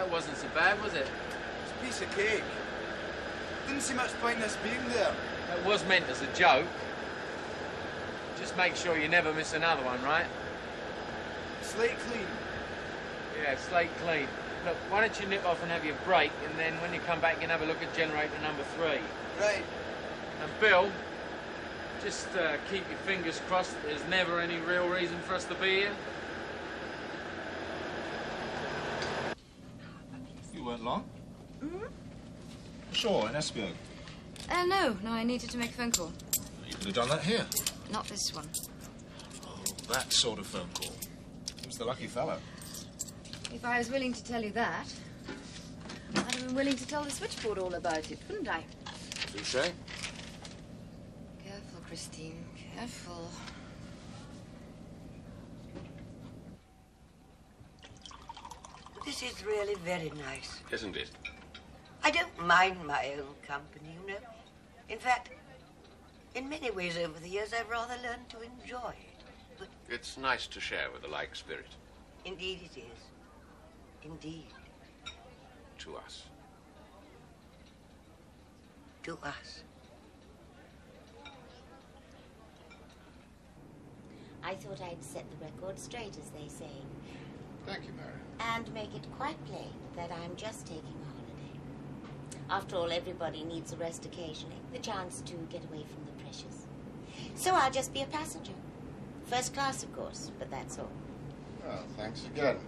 That wasn't so bad, was it? It's a piece of cake. Didn't see much point in us being there. That was meant as a joke. Just make sure you never miss another one, right? Slate clean. Yeah, slate clean. Look, why don't you nip off and have your break, and then when you come back, you can have a look at generator number 3. Right. And Bill, just keep your fingers crossed that there's never any real reason for us to be here. You weren't long? Mm-hmm. Sure, in Esbjerg. No, I needed to make a phone call. You could have done that here. Not this one. Oh, that sort of phone call. Who's the lucky fellow? If I was willing to tell you that, I'd have been willing to tell the switchboard all about it, wouldn't I? Touché. Careful, Christine, careful. This is really very nice. Isn't it? I don't mind my own company, you know. In fact, in many ways over the years, I've rather learned to enjoy it. But It's nice to share with a like spirit. indeed it is. Indeed. To us. To us. I thought I'd set the record straight, as they say, Thank you, Mary. and make it quite plain that I'm just taking a holiday. After all, everybody needs a rest occasionally, the chance to get away from the pressures. So I'll just be a passenger. First class, of course, but that's all. Well, thanks again.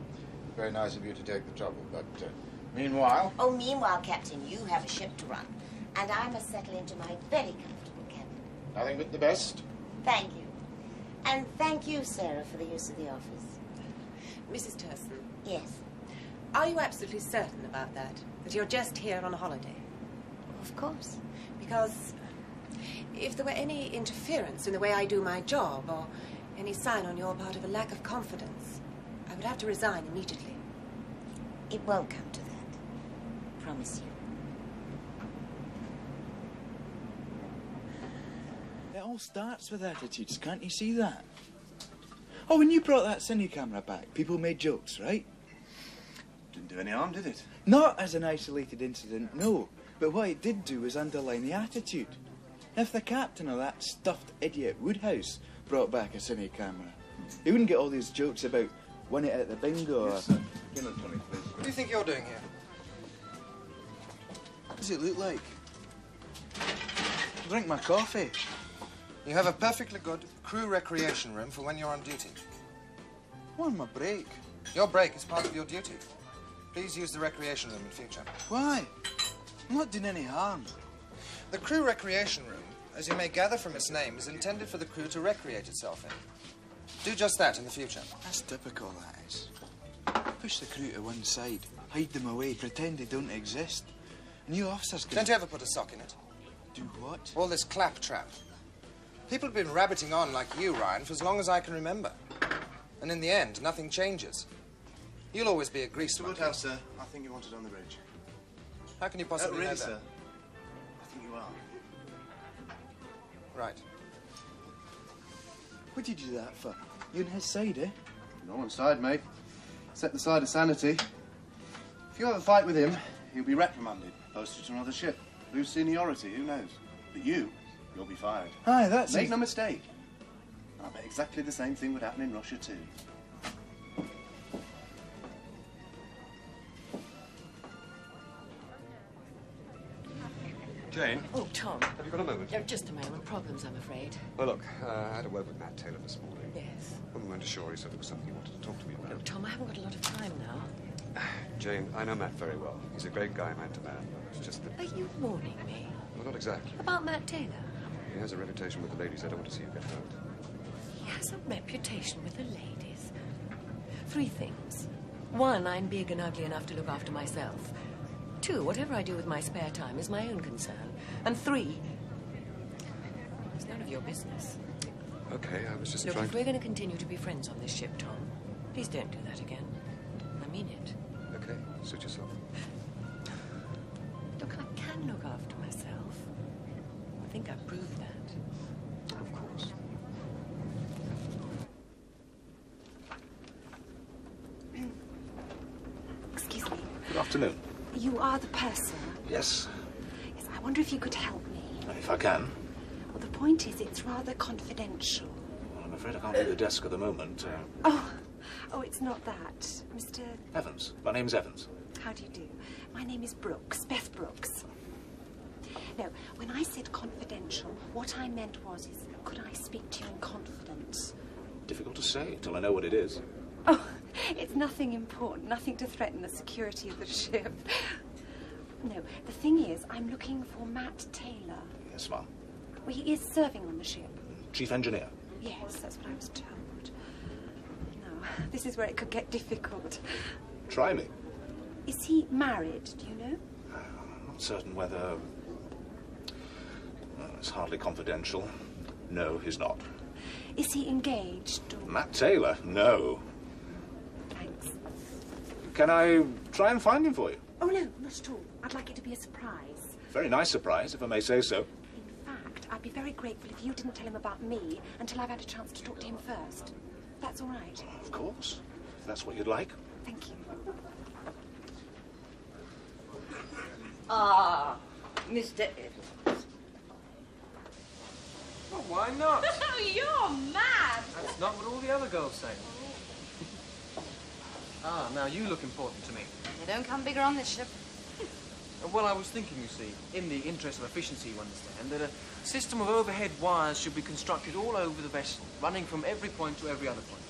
Very nice of you to take the trouble, but meanwhile... Oh, meanwhile, Captain, you have a ship to run, and I must settle into my very comfortable cabin. Nothing but the best. Thank you. And thank you, Sarah, for the use of the office. Mrs. Turson, Yes. are you absolutely certain about that? That you're just here on a holiday? Of course. Because if there were any interference in the way I do my job, or any sign on your part of a lack of confidence, I would have to resign immediately. It won't come to that. Promise you. It all starts with attitudes, can't you see that? Oh, when you brought that cine camera back, people made jokes, right? Didn't do any harm, did it? Not as an isolated incident, no. But what it did do was underline the attitude. If the captain of that stuffed idiot Woodhouse brought back a cine camera, he wouldn't get all these jokes about won it at the bingo Yes, or... sir. Give me the 20, please. What do you think you're doing here? What does it look like? Drink my coffee. You have a perfectly good crew recreation room for when you're on duty. I'm on my break. Your break is part of your duty. Please use the recreation room in future. Why? I'm not doing any harm. The crew recreation room, as you may gather from its name, is intended for the crew to recreate itself in. Do just that in the future. That's typical, that is. Push the crew to one side, hide them away, pretend they don't exist. New officers can... Don't you ever put a sock in it? Do what? All this claptrap. People have been rabbiting on like you, Ryan, for as long as I can remember. And in the end, nothing changes. You'll always be a grease monkey. Woodhouse, sir. I think you wanted on the bridge. How can you possibly know really, that? sir? I think you are. Right. What did you do that for? You on his side, eh? No one's side, mate. Except the side of sanity. If you have a fight with him, he'll be reprimanded, posted to another ship. Lose seniority, who knows? But you'll be fired. Aye, that's... Make no mistake. I bet exactly the same thing would happen in Russia, too. Jane? Oh, Tom. Have you got a moment? No, just a moment. Problems, I'm afraid. Well, look, I had a word with Matt Taylor this morning. Yes. When we went ashore, he said there was something he wanted to talk to me about. No, Tom, I haven't got a lot of time now. Jane, I know Matt very well. He's a great guy, man to man. It's just that... Are you warning me? Well, not exactly. About Matt Taylor? He has a reputation with the ladies. I don't want to see you get hurt. He has a reputation with the ladies. 3 things. 1, I'm big and ugly enough to look after myself. 2, whatever I do with my spare time is my own concern. And 3, it's none of your business. Okay, I was just Look, trying if we're going to continue to be friends on this ship, Tom, please don't do that again. I mean it. Okay, suit yourself. Look, I can look after myself. I think I've proved that. Of course. Excuse me. Good Afternoon. You are the purser? Yes. Yes, I wonder if you could help me. If I can. Well, the point is, it's rather confidential. Well, I'm afraid I can't leave the desk at the moment. Oh, it's not that. Mr. Evans. My name's Evans. How do you do? My name is Brooks, Beth Brooks. No, when I said confidential, what I meant was, could I speak to you in confidence? Difficult to say until I know what it is. Oh, it's nothing important, nothing to threaten the security of the ship. No, the thing is, I'm looking for Matt Taylor. Yes, ma'am. Well, he is serving on the ship. Chief engineer. Yes, that's what I was told. No, this is where it could get difficult. Try me. Is he married, do you know? I'm not certain whether... Well, it's hardly confidential. No, he's not. Is he engaged? Or... Matt Taylor? No. Thanks. Can I try and find him for you? Oh, no, not at all. I'd like it to be a surprise. Very nice surprise, if I may say so. In fact, I'd be very grateful if you didn't tell him about me until I've had a chance to talk to him first. That's all right. Of course. If that's what you'd like. Thank you. Ah, Mr. Evans. Well, why not? Oh, you're mad! That's not what all the other girls say. Now you look important to me. They don't come bigger on this ship. Well, I was thinking, you see, in the interest of efficiency, you understand, that a system of overhead wires should be constructed all over the vessel, running from every point to every other point.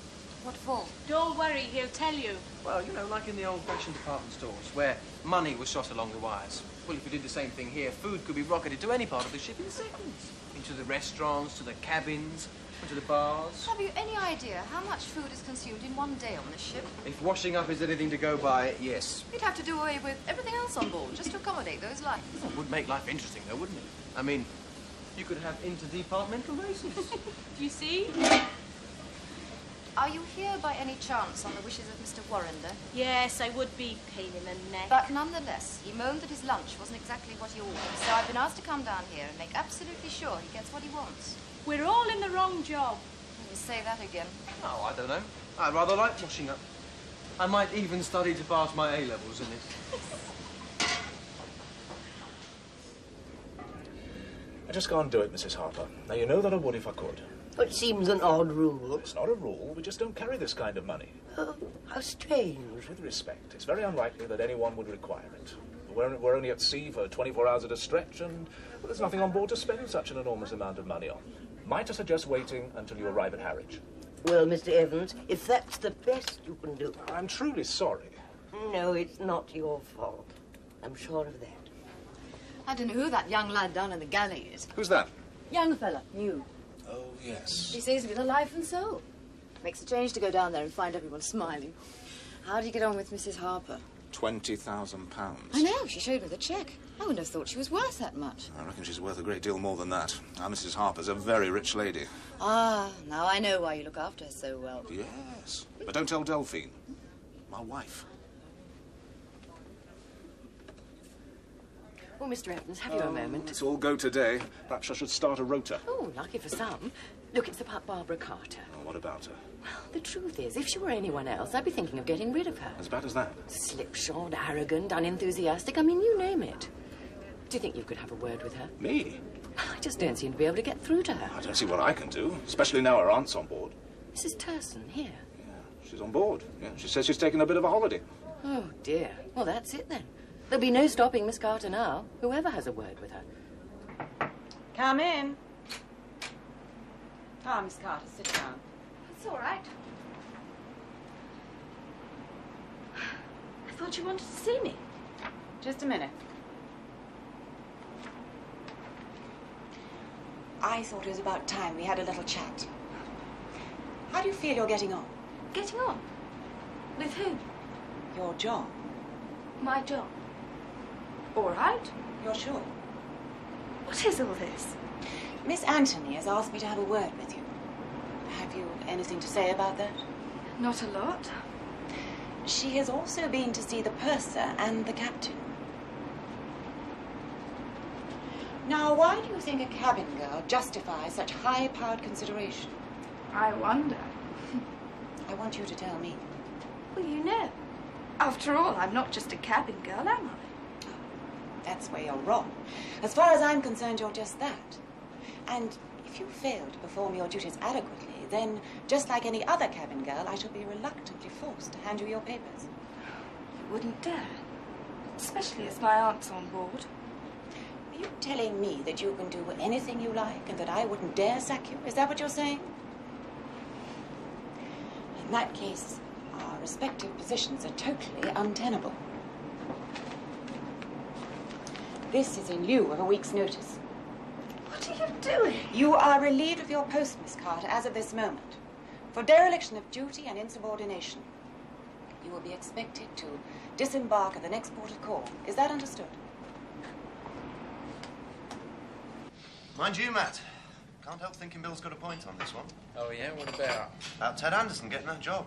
What for? Don't worry, he'll tell you. Well, you know, like in the old-fashioned department stores, where money was shot along the wires. Well, if we did the same thing here, food could be rocketed to any part of the ship in seconds. Into the restaurants, to the cabins, into the bars. Have you any idea how much food is consumed in one day on this ship? If washing up is anything to go by, yes. We'd have to do away with everything else on board just to accommodate those lives. It would make life interesting, though, wouldn't it? I mean, you could have interdepartmental races. Do you see? Are you here by any chance on the wishes of Mr. Warrender? Yes, I would be pain in the neck. But nonetheless, he moaned that his lunch wasn't exactly what he ordered, so I've been asked to come down here and make absolutely sure he gets what he wants. We're all in the wrong job. You say that again. Oh, I don't know. I rather like washing up. I might even study to pass my A-levels in it. I just can't do it, Mrs. Harper. Now, you know that I would if I could. It seems an odd rule. It's not a rule. We just don't carry this kind of money. Oh, how strange. With respect, it's very unlikely that anyone would require it. We're only at sea for 24 hours at a stretch, and well, there's nothing on board to spend such an enormous amount of money on. Might I suggest waiting until you arrive at Harwich? Well, Mr. Evans, if that's the best you can do... I'm truly sorry. No, it's not your fault. I'm sure of that. I don't know who that young lad down in the galley is. Who's that? Young fella, new. Oh, yes. He seems to be the life and soul. Makes a change to go down there and find everyone smiling. How do you get on with Mrs. Harper? £20,000. I know, she showed me the cheque. I wouldn't have thought she was worth that much. I reckon she's worth a great deal more than that. Now, Mrs. Harper's a very rich lady. Ah, now I know why you look after her so well. Yes. But don't tell Delphine. My wife. Oh, Mr. Evans, have you a moment? Let's all go today. Perhaps I should start a rota. Oh, lucky for some. Look, it's about Barbara Carter. Oh, what about her? Well, the truth is, if she were anyone else, I'd be thinking of getting rid of her. As bad as that? Slipshod, arrogant, unenthusiastic. I mean, you name it. Do you think you could have a word with her? Me? I just don't seem to be able to get through to her. I don't see what I can do, especially now her aunt's on board. Mrs. Turson, here. Yeah, she's on board. Yeah, she says she's taking a bit of a holiday. Oh, dear. Well, that's it, then. There'll be no stopping Miss Carter now, whoever has a word with her. Come in. Ah, Miss Carter, sit down. That's all right. I thought you wanted to see me. Just a minute. I thought it was about time we had a little chat. How do you feel you're getting on? Getting on? With who? Your job. My job. All right. You're sure? What is all this? Miss Anthony has asked me to have a word with you. Have you anything to say about that? Not a lot. She has also been to see the purser and the captain. Now, why do you think a cabin girl justifies such high-powered consideration? I wonder. I want you to tell me. Well, you know. Oh, After all, I'm not just a cabin girl, am I? That's where you're wrong. As far as I'm concerned, you're just that. And if you fail to perform your duties adequately, then, just like any other cabin girl, I shall be reluctantly forced to hand you your papers. You wouldn't dare. Especially as my aunt's on board. Are you telling me that you can do anything you like and that I wouldn't dare sack you? Is that what you're saying? In that case, our respective positions are totally untenable. This is in lieu of a week's notice. What are you doing? You are relieved of your post, Miss Carter, as of this moment, for dereliction of duty and insubordination. You will be expected to disembark at the next port of call. Is that understood? Mind you, Matt, can't help thinking Bill's got a point on this one. Oh, yeah? What about? About Ted Anderson getting that job.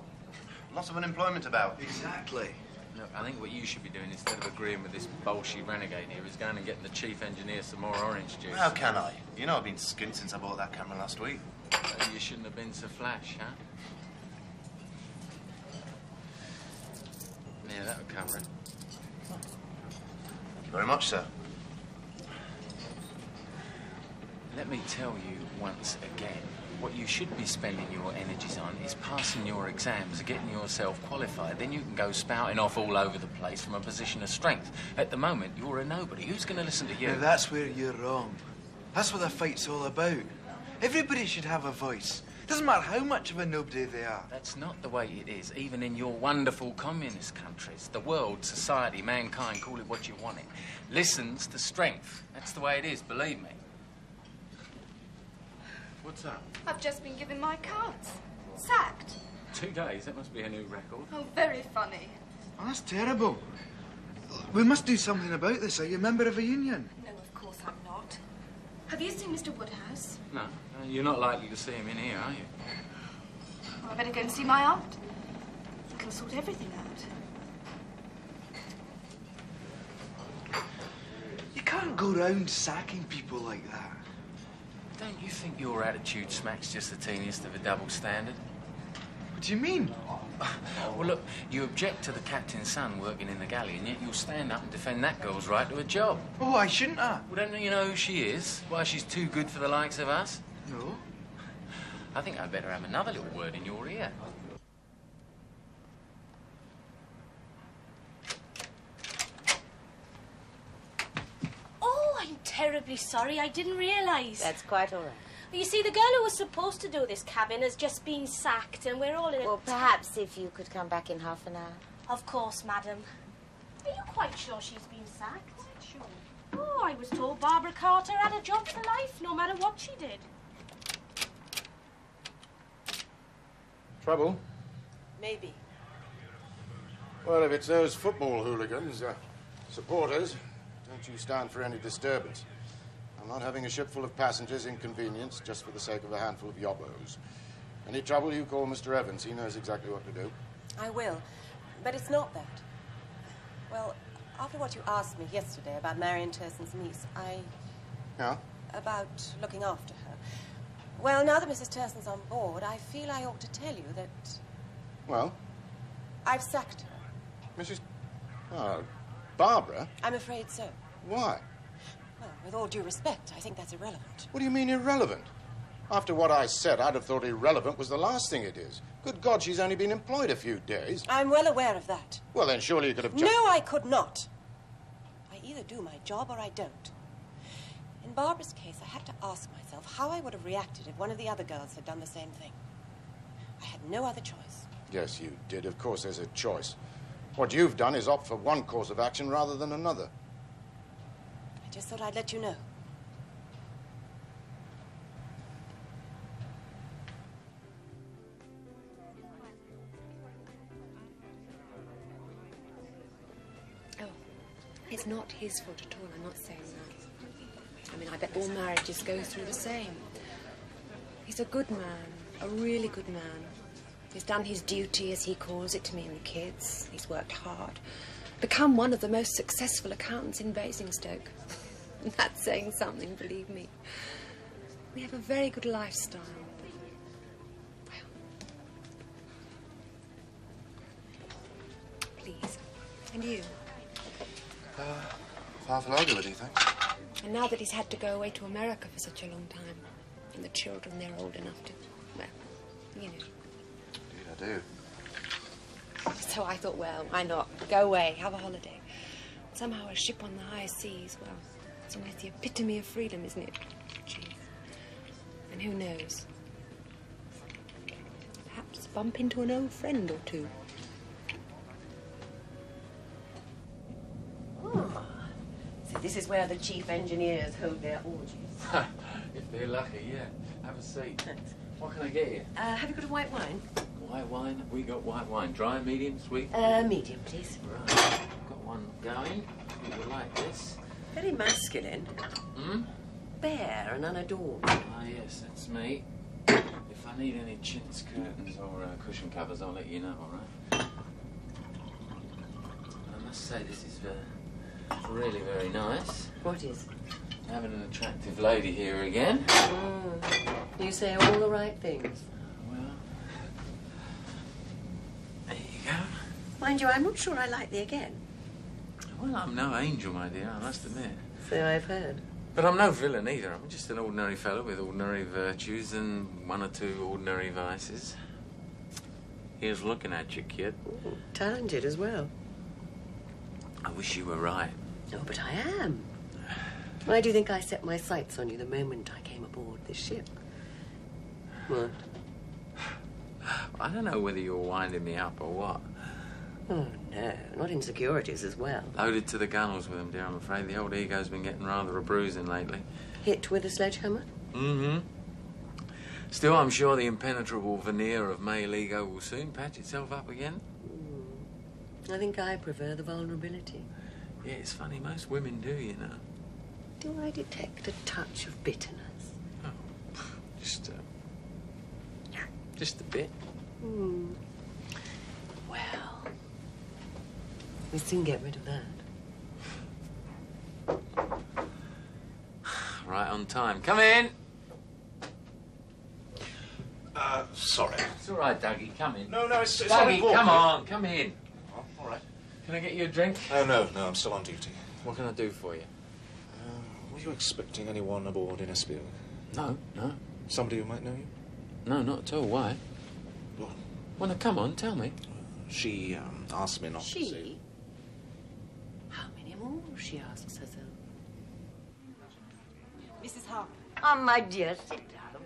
Lots of unemployment about. Exactly. Look, I think what you should be doing instead of agreeing with this bolshy renegade here is going and getting the chief engineer some more orange juice. How can I? You know I've been skint since I bought that camera last week. So you shouldn't have been so flash, huh? Yeah, that would cover it. Thank you very much, sir. Let me tell you once again, what you should be spending your energies on is passing your exams, getting yourself qualified. Then you can go spouting off all over the place from a position of strength. At the moment, you're a nobody. Who's going to listen to you? Now, that's where you're wrong. That's what the fight's all about. Everybody should have a voice. Doesn't matter how much of a nobody they are. That's not the way it is, even in your wonderful communist countries. The world, society, mankind, call it what you want it, listens to strength. That's the way it is, believe me. What's up? I've just been given my cards. Sacked. 2 days? That must be a new record. Oh, very funny. Oh, that's terrible. We must do something about this. Are you a member of a union? No, of course I'm not. Have you seen Mr. Woodhouse? No, you're not likely to see him in here, are you? Well, I better go and see my aunt. I can sort everything out. You can't go round sacking people like that. Don't you think your attitude smacks just the teeniest of a double standard? What do you mean? Well, look, you object to the captain's son working in the galley, and yet you'll stand up and defend that girl's right to a job. Oh, why shouldn't I? Well, don't you know who she is? Why she's too good for the likes of us? No. I think I'd better have another little word in your ear. Oh, I'm terribly sorry. I didn't realise. That's quite all right. You see, the girl who was supposed to do this cabin has just been sacked, and we're all in a... Well, perhaps if you could come back in half an hour. Of course, madam. Are you quite sure she's been sacked? Sure. Oh, I was told Barbara Carter had a job for life, no matter what she did. Trouble? Maybe. Well, if it's those football hooligans, supporters, don't you stand for any disturbance. I'm not having a ship full of passengers inconvenienced just for the sake of a handful of yobbos. Any trouble, you call Mr. Evans. He knows exactly what to do. I will. But it's not that. Well, after what you asked me yesterday about Marion Turson's niece, Yeah? about looking after her. Well, now that Mrs. Turson's on board, I feel I ought to tell you that Well? I've sacked her. Mrs. Barbara? I'm afraid so. Why? Well, with all due respect, I think that's irrelevant. What do you mean irrelevant? After what I said, I'd have thought irrelevant was the last thing it is. Good God, she's only been employed a few days. I'm well aware of that. Well, then surely you could have... No, I could not. I either do my job or I don't. In Barbara's case, I had to ask myself how I would have reacted if one of the other girls had done the same thing. I had no other choice. Yes, you did. Of course there's a choice. What you've done is opt for one course of action rather than another. I just thought I'd let you know. Oh, it's not his fault at all. I'm not saying that. I mean, I bet all marriages go through the same. He's a good man, a really good man. He's done his duty, as he calls it, to me and the kids. He's worked hard. Become one of the most successful accountants in Basingstoke. That's saying something, believe me. We have a very good lifestyle. Well, please, And you? Half an hour with you, thanks. And now that he's had to go away to America for such a long time, and the children, they're old enough to, well, you know. Indeed, I do. So I thought, well, why not? Go away, have a holiday. Somehow a ship on the high seas, well, it's almost the epitome of freedom, isn't it? Jeez. And who knows? Perhaps bump into an old friend or two. Oh. So this is where the chief engineers hold their orgies. If they're lucky, yeah. Have a seat. What can I get you? Have you got a white wine? White wine? We got white wine. Dry, medium, sweet? Medium, please. Right. Got one going. You will like this. Very masculine. Hmm? Bare and unadorned. Ah, yes, that's me. If I need any chintz curtains or cushion covers, I'll let you know, all right? I must say, this is really very nice. What is? Having an attractive lady here again. You say all the right things. Well, there you go. Mind you, I'm not sure I like the again. Well, I'm no angel, my dear, I must admit. So I've heard. But I'm no villain either. I'm just an ordinary fellow with ordinary virtues and one or two ordinary vices. Here's looking at you, kid. Ooh, talented as well. I wish you were right. Oh, but I am. Why do you think I set my sights on you the moment I came aboard this ship? What? I don't know whether you're winding me up or what. Oh, no. Not insecurities as well. Loaded to the gunnels with them, dear, I'm afraid. The old ego's been getting rather a bruising lately. Hit with a sledgehammer? Mm-hmm. Still, I'm sure the impenetrable veneer of male ego will soon patch itself up again. I think I prefer the vulnerability. Yeah, it's funny. Most women do, you know. Do I detect a touch of bitterness? Oh, just a bit. Well, we soon get rid of that. Right on time. Come in. Sorry. It's all right, Dougie. Come in. No, it's not Dougie, important. come on. Come in. Oh, all right. Can I get you a drink? Oh, no, I'm still on duty. What can I do for you? Were you expecting anyone aboard in SBO? No. Somebody who might know you? No, not at all. Why? What? Well, now, come on, tell me. She asked me not to see. She? How many more she asks herself? Mrs. Harper, Oh, my dear, sit down.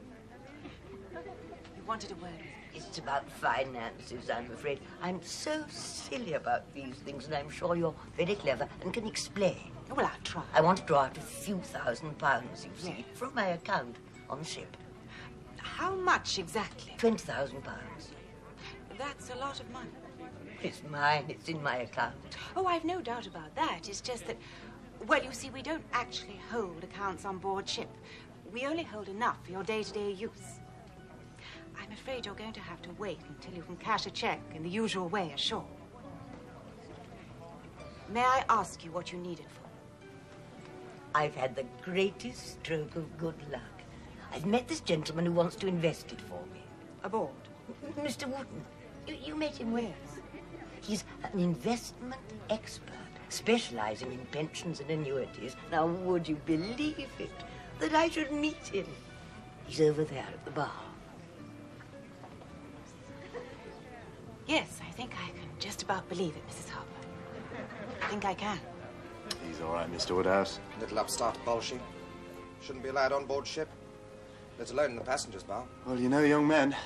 you wanted a word with me. It's about finances, I'm afraid. I'm so silly about these things, and I'm sure you're very clever and can explain. Well, I'll try. I want to draw out a few £1,000s, you see, from my account on ship. How much exactly? £20,000. That's a lot of money. It's mine. It's in my account. Oh, I've no doubt about that. It's just that, well, you see, we don't actually hold accounts on board ship. We only hold enough for your day-to-day use. I'm afraid you're going to have to wait until you can cash a check in the usual way ashore. May I ask you what you need it for? I've had the greatest stroke of good luck. I've met this gentleman who wants to invest it for me. Aboard? Mr. Wooten. You met him where? He's an investment expert, specializing in pensions and annuities. Now, would you believe it, that I should meet him? He's over there at the bar. Yes, I think I can just about believe it, Mrs. Harper. I think I can. He's all right, Mr. Woodhouse. Little upstart Bolshe. Shouldn't be allowed on board ship, let alone in the passengers' bar. Well, you know, young men,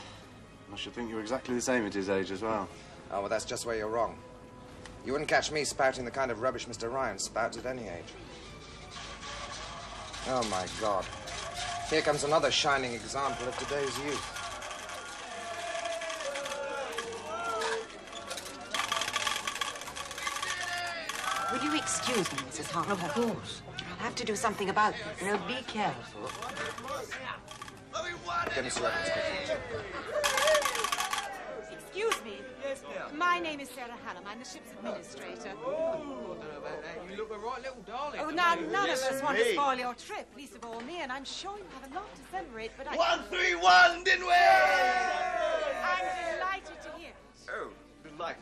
I should think you're exactly the same at his age as well. Oh, well, that's just where you're wrong. You wouldn't catch me spouting the kind of rubbish Mr. Ryan spouts at any age. Oh, my God. Here comes another shining example of today's youth. Will you excuse me, Mrs. Harper? Of course. I'll have to do something about this. Now, be careful. Get Mr. Evans quickly. Excuse me. Yes, ma'am. My name is Sarah Hallam. I'm the ship's administrator. Oh, I don't know about that. You look a right little darling. Oh, now, none of us want to spoil your trip, least of all me, and I'm sure you have a lot to celebrate, but I... 131, didn't we? I'm delighted to hear it. Oh, like.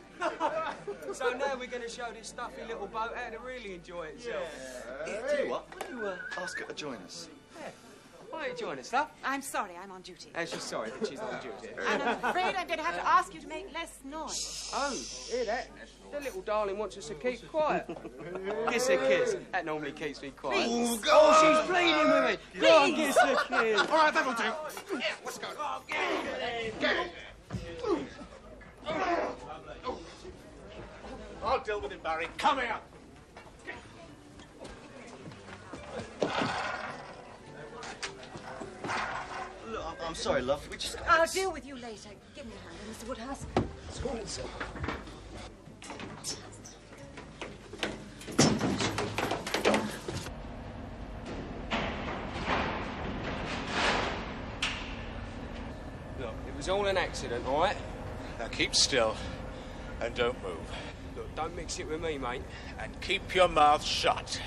So now we're going to show this stuffy little boat how to really enjoy itself. Tell you what, why don't you ask her to join us? Why don't you join us, love? I'm sorry, I'm on duty. She's sorry that she's on duty. And I'm afraid I'm going to have to ask you to make less noise. Oh, hear that? The little darling wants us to keep quiet. Kiss her kiss. That normally keeps me quiet. Please. Oh, she's pleading with me. Go on, kiss her kiss. All right, that'll do. Yeah, let's go. Get it. I'll deal with him, Barry. Come here. Look, I'm sorry, love. We just... I'll deal with you later. Give me a hand, Mr. Woodhouse. Look, it was all an accident, all right? Now keep still and don't move. Look, don't mix it with me, mate. And keep your mouth shut.